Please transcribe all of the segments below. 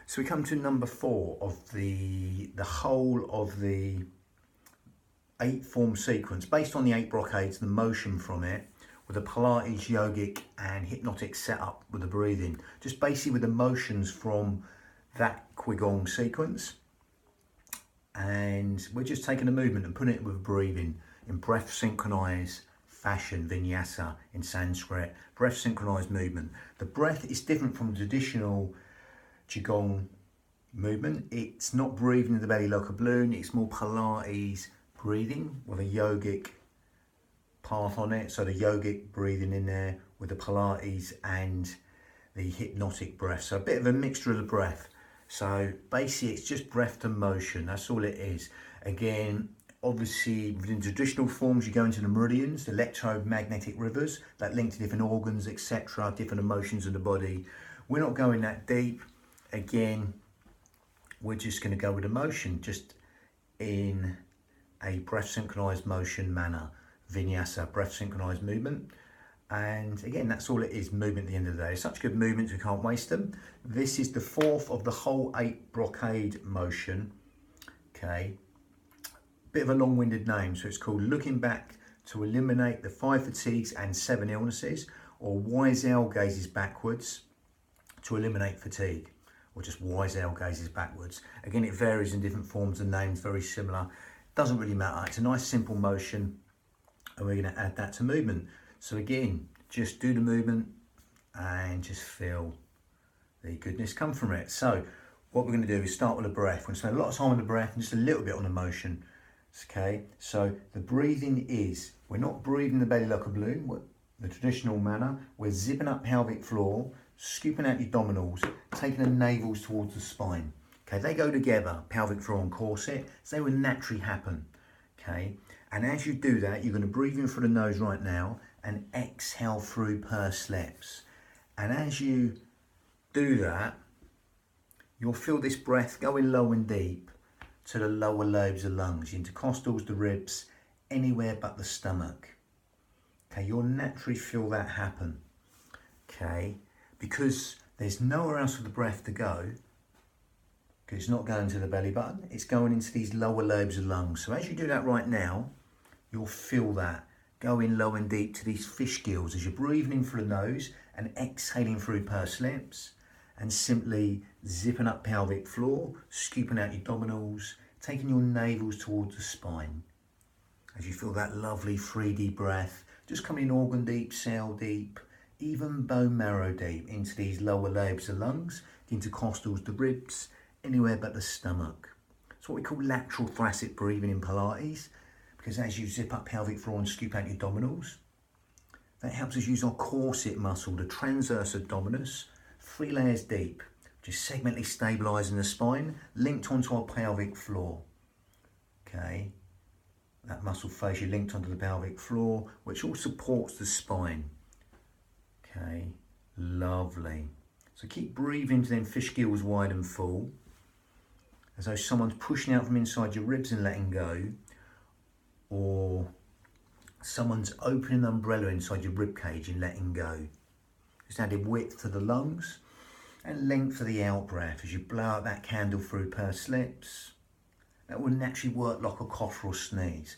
So we come to number 4 of the whole of the 8 form sequence, based on the 8 brocades, the motion from it, with a Pilates, yogic and hypnotic setup with the breathing, just basically with the motions from that Qigong sequence. And we're just taking the movement and putting it with breathing in breath synchronized fashion, vinyasa in Sanskrit, breath synchronized movement. The breath is different from traditional Qigong movement. It's not breathing in the belly like a balloon, it's more Pilates breathing with a yogic path on it. So the yogic breathing in there with the Pilates and the hypnotic breath. So a bit of a mixture of the breath. So basically it's just breath to motion, that's all it is. Again, obviously within traditional forms you go into the meridians, the electromagnetic rivers that link to different organs, etc., different emotions in the body. We're not going that deep. Again, we're just going to go with emotion, just in a breath synchronized motion manner, vinyasa, breath synchronized movement. And again, that's all it is, movement at the end of the day. Such good movements, we can't waste them. This is the 4th of the whole 8 brocade motion. Okay, bit of a long-winded name, so it's called Looking Back to Eliminate the 5 Fatigues and 7 Illnesses, or Wise Owl Gazes Backwards to Eliminate Fatigue, or just Wise Owl Gazes Backwards. Again, it varies in different forms and names, very similar. Doesn't really matter. It's a nice simple motion, and we're going to add that to movement. So again, just do the movement and just feel the goodness come from it. So what we're going to do is start with the breath. We're going to spend a lot of time on the breath and just a little bit on the motion. Okay, so the breathing is, we're not breathing the belly like a balloon, the traditional manner. We're zipping up pelvic floor, scooping out your abdominals, taking the navels towards the spine. Okay, they go together, pelvic floor and corset, so they will naturally happen. Okay, and as you do that, you're going to breathe in through the nose right now and exhale through pursed lips. And as you do that, you'll feel this breath going low and deep to the lower lobes of the lungs, the intercostals, the ribs, anywhere but the stomach. Okay, you'll naturally feel that happen. Okay, because there's nowhere else for the breath to go, because it's not going to the belly button, it's going into these lower lobes of the lungs. So as you do that right now, you'll feel that going low and deep to these fish gills as you're breathing in through the nose and exhaling through pursed lips, and simply zipping up pelvic floor, scooping out your abdominals, taking your navels towards the spine. As you feel that lovely 3D breath, just coming in organ deep, cell deep, even bone marrow deep into these lower lobes of the lungs, the intercostals, the ribs, anywhere but the stomach. It's what we call lateral thoracic breathing in Pilates, because as you zip up pelvic floor and scoop out your abdominals, that helps us use our corset muscle, the transverse abdominis, 3 layers deep, just segmentally stabilising the spine, linked onto our pelvic floor. Okay, that muscle fascia linked onto the pelvic floor, which all supports the spine. Okay, lovely. So keep breathing to them fish gills wide and full, as though someone's pushing out from inside your ribs and letting go, or someone's opening an umbrella inside your rib cage and letting go. Just adding width to the lungs and length for the out breath as you blow out that candle through pursed lips. That will naturally work like a cough or sneeze.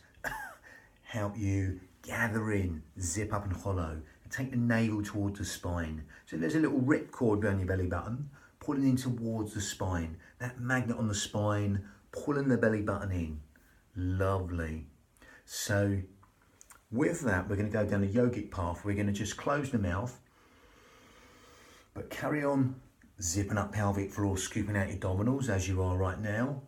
Help you gather in, zip up and hollow, and take the navel towards the spine. So there's a little rip cord behind your belly button, pulling in towards the spine. That magnet on the spine, pulling the belly button in. Lovely. So with that, we're going to go down the yogic path. We're going to just close the mouth, but carry on zipping up pelvic floor, scooping out your abdominals as you are right now,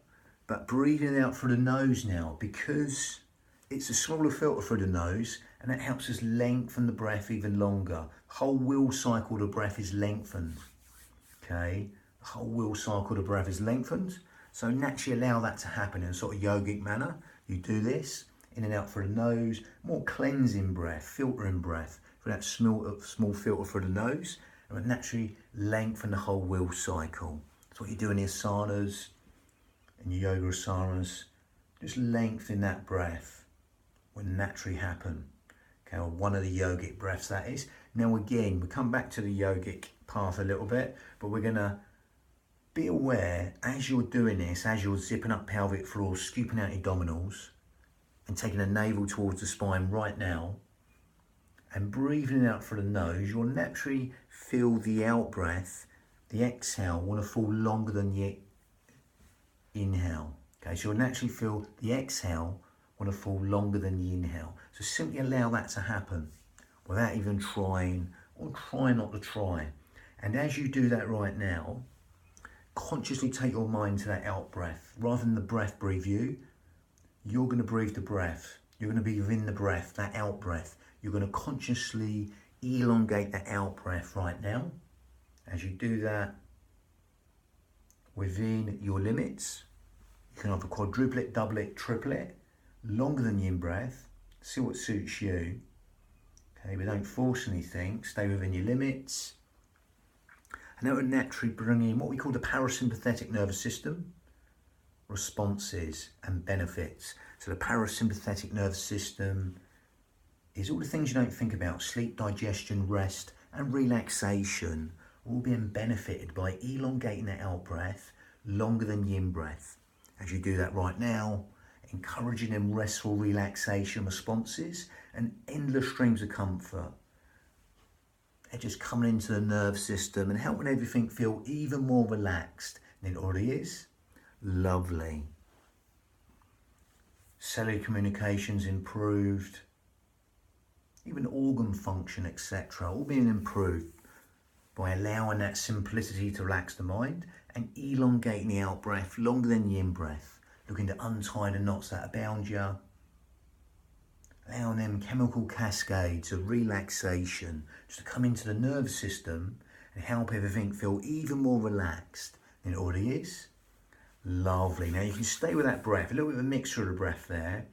but breathing out through the nose now, because it's a smaller filter through the nose, and that helps us lengthen the breath even longer. Whole will cycle of the breath is lengthened. Okay, the whole will cycle of the breath is lengthened. So naturally allow that to happen in a sort of yogic manner. You do this in and out through the nose, more cleansing breath, filtering breath for that small filter through the nose, and will naturally lengthen the whole will cycle. That's what you do in the asanas, in your yoga asanas. Just lengthen that breath will naturally happen. Okay, or one of the yogic breaths that is. Now again, we come back to the yogic path a little bit, but we're gonna be aware as you're doing this, as you're zipping up pelvic floor, scooping out abdominals and taking a navel towards the spine right now and breathing out through the nose, you'll naturally feel the out breath, the exhale, want to fall longer than the inhale. Okay, so you'll naturally feel the exhale want to fall longer than the inhale. So simply allow that to happen without even trying, or try not to try. And as you do that right now, consciously take your mind to that out breath. Rather than the breath breathe you, you're going to breathe the breath. You're going to be within the breath, that out breath. You're going to consciously elongate that out breath right now. As you do that within your limits, you can either quadruple it, double it, triple it, longer than the in-breath. See what suits you. Okay, but don't force anything. Stay within your limits. And that would naturally bring in what we call the parasympathetic nervous system responses and benefits. So the parasympathetic nervous system is all the things you don't think about: sleep, digestion, rest, and relaxation, all being benefited by elongating the out breath longer than the in breath. As you do that right now, encouraging them restful relaxation responses and endless streams of comfort. They're just coming into the nerve system and helping everything feel even more relaxed than it already is. Lovely. Cellular communications improved, even organ function, etc., all being improved by allowing that simplicity to relax the mind and elongating the out breath longer than the in breath, looking to untie the knots that abound you, allowing them chemical cascades of relaxation just to come into the nervous system and help everything feel even more relaxed than it already is. Lovely. Now you can stay with that breath, a little bit of a mixture of the breath there,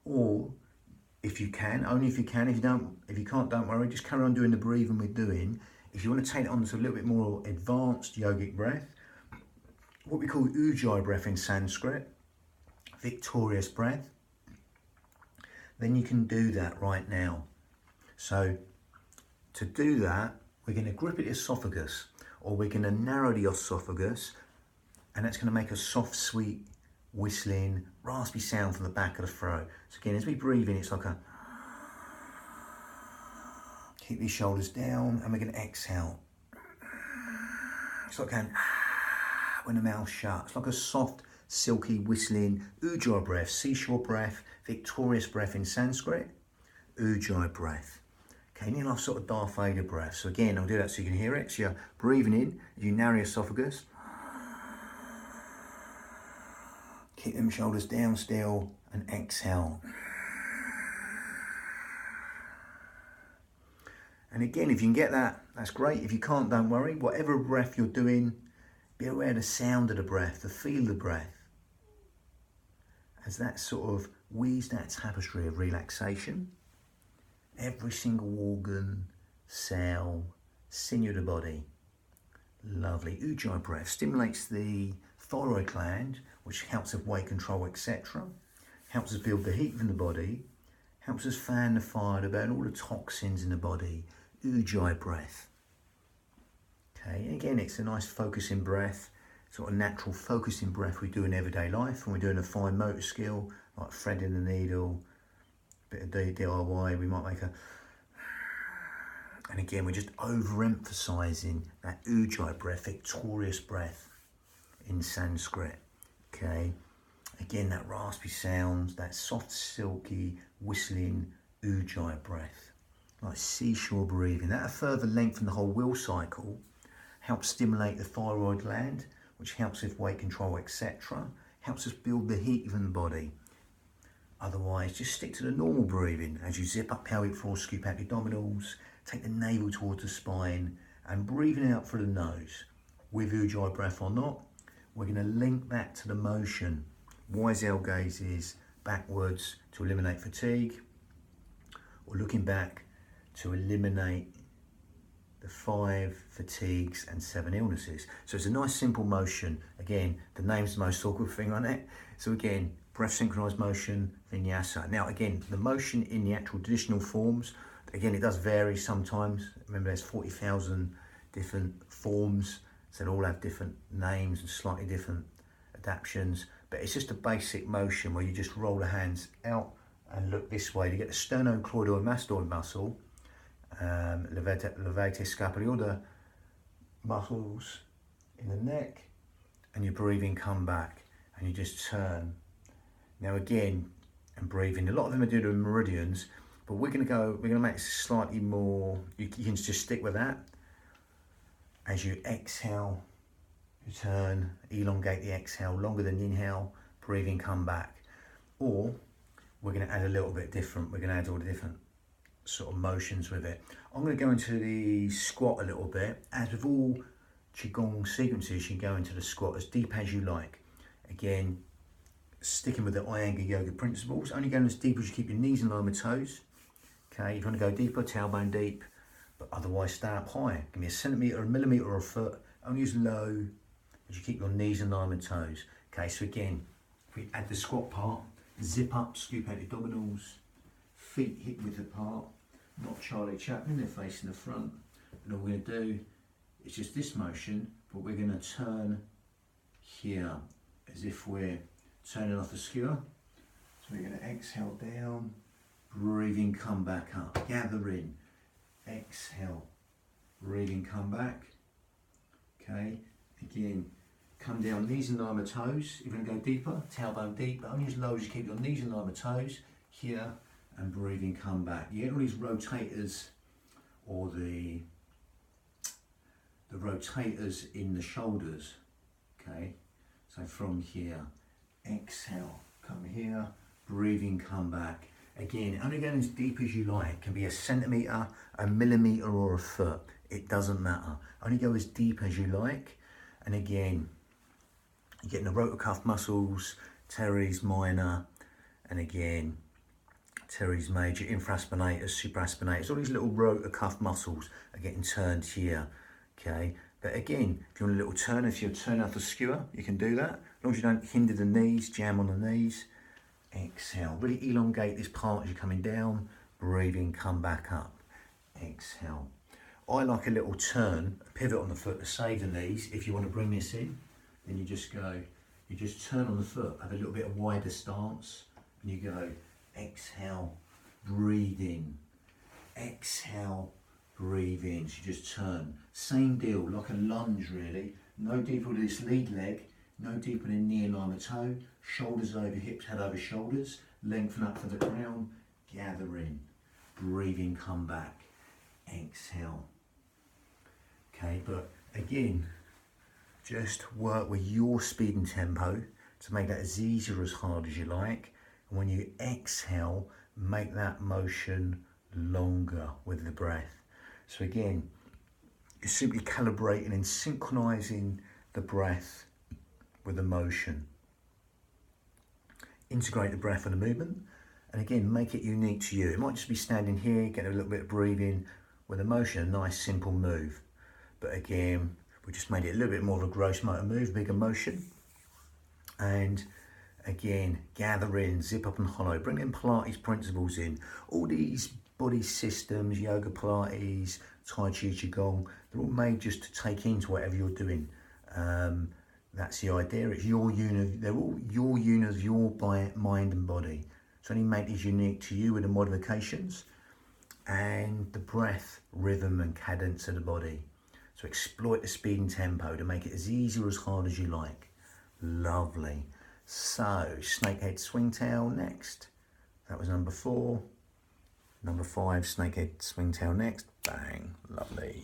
or if you can, only if you can. If you can't, don't worry, just carry on doing the breathing we're doing. If you want to take it on to a little bit more advanced yogic breath, what we call ujjayi breath in Sanskrit, victorious breath, then you can do that right now. So to do that, we're going to grip at the esophagus, or we're going to narrow the esophagus, and that's going to make a soft, sweet, whistling, raspy sound from the back of the throat. So again, as we breathe in, it's like a... Keep these shoulders down, and we're going to exhale. It's like going when the mouth shuts. It's like a soft, silky, whistling ujjayi breath, seashore breath, victorious breath in Sanskrit, ujjayi breath. Okay, near like sort of Darth Vader breath. So again, I'll do that so you can hear it. So you're breathing in, you narrow your esophagus. Keep them shoulders down still, and exhale. And again, if you can get that, that's great. If you can't, don't worry. Whatever breath you're doing, be aware of the sound of the breath, the feel of the breath, as that sort of weaves that tapestry of relaxation. Every single organ, cell, sinew of the body. Lovely. Ujjayi breath stimulates the thyroid gland, which helps with weight control, etc. Helps us build the heat in the body. Helps us fan the fire to burn all the toxins in the body. Ujjayi breath. Okay, and again, it's a nice focusing breath, sort of natural focusing breath we do in everyday life when we're doing a fine motor skill, like threading the needle, a bit of DIY, we might make a... And again, we're just overemphasizing that ujjayi breath, victorious breath in Sanskrit. Okay, again, that raspy sound, that soft, silky, whistling ujjayi breath, like seashore breathing. That'll further lengthen the whole will cycle, helps stimulate the thyroid gland, which helps with weight control, etc. Helps us build the heat within the body. Otherwise, just stick to the normal breathing as you zip up pelvic floor, scoop out the abdominals, take the navel towards the spine, and breathing out through the nose. With ujjayi breath or not, we're going to link that to the motion. Wise L gazes backwards to eliminate fatigue, or looking back to eliminate the 5 fatigues and 7 illnesses. So it's a nice simple motion. Again, the name's the most awkward thing on it. So again, breath synchronized motion, vinyasa. Now again, the motion in the actual traditional forms, again, it does vary sometimes. Remember, there's 40,000 different forms So they all have different names and slightly different adaptations, but it's just a basic motion where you just roll the hands out and look this way to get the sternocleidoid mastoid muscle, levator scapulae, all the muscles in the neck, and your breathing come back and you just turn. Now again, and breathing, a lot of them are doing the meridians, but we're gonna make it slightly more, you can just stick with that. As you exhale, you turn, elongate the exhale, longer than the inhale, breathing, come back. Or we're gonna add a little bit different, we're gonna add all the different sort of motions with it. I'm gonna go into the squat a little bit. As with all Qigong sequences, you go into the squat as deep as you like. Again, sticking with the Iyengar yoga principles, only going as deep as you keep your knees in line with toes. Okay, if you want to go deeper, tailbone deep, but otherwise stay up high. Give me a centimetre, a millimetre or a foot, only as low as you keep your knees in line with toes. Okay, so again, if we add the squat part, zip up, scoop out your abdominals, feet hip width apart, not Charlie Chaplin, they're facing the front. And all we're going to do is just this motion, but we're going to turn here as if we're turning off the skewer. So we're going to exhale down, breathing, come back up, gather in, exhale, breathing, come back. Okay, again, come down, knees in line with toes. If you're going to go deeper, tailbone deep, but only as low as you keep your knees in line with toes. Here, and breathing, come back. You get all these rotators, or the rotators in the shoulders. Okay, so from here, exhale, come here, breathing, come back. Again, only going as deep as you like. It can be a centimetre, a millimetre or a foot. It doesn't matter. Only go as deep as you like. And again, you're getting the rotator cuff muscles, teres minor, and again, teres major, infraspinatus, supraspinatus. All these little rotator cuff muscles are getting turned here. Okay, but again, if you want a little turn, if you're turning off the skewer, you can do that. As long as you don't hinder the knees, jam on the knees. Exhale, really elongate this part as you're coming down, breathing, come back up, exhale. I like a little turn, a pivot on the foot to save the knees. If you want to bring this in, then you just go, you just turn on the foot, have a little bit of wider stance, and you go, exhale, breathe in, exhale, breathe in. So you just turn, same deal, like a lunge really, no deeper with this lead leg, no deeper than knee in line with toe, shoulders over hips, head over shoulders, lengthen up for the crown, gather in, breathing, come back, exhale. Okay, but again, just work with your speed and tempo to make that as easy or as hard as you like. And when you exhale, make that motion longer with the breath. So again, you're simply calibrating and synchronizing the breath with the motion. Integrate the breath and the movement, and again, make it unique to you. It might just be standing here, getting a little bit of breathing with a motion, a nice simple move. But again, we just made it a little bit more of a gross motor move, bigger motion. And again, gather in, zip up and hollow, bring in Pilates principles in. All these body systems, yoga, Pilates, Tai Chi, Qigong, they're all made just to take into whatever you're doing. That's the idea. It's your unit. They're all your unit of your mind and body. So only make these unique to you with the modifications and the breath, rhythm and cadence of the body. So exploit the speed and tempo to make it as easy or as hard as you like. Lovely. So snakehead swingtail next. That was number 4. Number 5, snakehead swingtail next. Bang. Lovely.